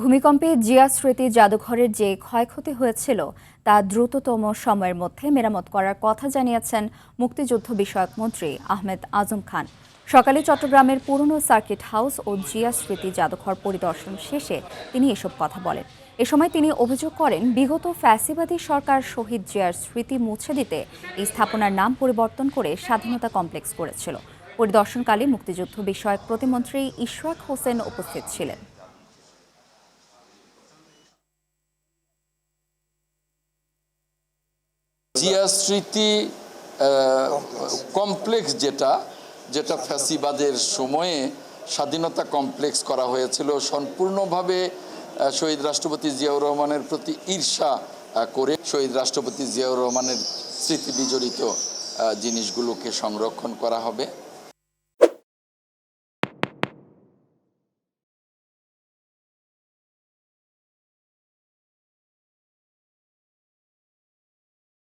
ভূমিকম্পে জিয়া স্মৃতি জাদুঘরের যে ক্ষয়ক্ষতি হয়েছিল তা দ্রুততম সময়ের মধ্যে মেরামত করার কথা জানিয়েছেন মুক্তিযুদ্ধ বিষয়ক মন্ত্রী আহমেদ আজম খান। সকালে চট্টগ্রামের পুরনো সার্কিট হাউস ও জিয়া স্মৃতি জাদুঘর পরিদর্শন শেষে তিনি এসব কথা বলেন। এ সময় তিনি অভিযোগ করেন, বিগত ফ্যাসিবাদী সরকার শহীদ জিয়ার স্মৃতি মুছে দিতে এই স্থাপনার নাম পরিবর্তন করে স্বাধীনতা কমপ্লেক্স করেছিল। পরিদর্শনকালে মুক্তিযুদ্ধ বিষয়ক প্রতিমন্ত্রী ইশরাক হোসেন উপস্থিত ছিলেন। জিয়া স্মৃতি কমপ্লেক্স যেটা ফ্যাসিবাদের সময়ে স্বাধীনতা কমপ্লেক্স করা হয়েছিল, সম্পূর্ণভাবে শহীদ রাষ্ট্রপতি জিয়াউর রহমানের প্রতি ঈর্ষা করে শহীদ রাষ্ট্রপতি জিয়াউর রহমানের স্মৃতি বিজড়িত জিনিসগুলোকে সংরক্ষণ করা হবে।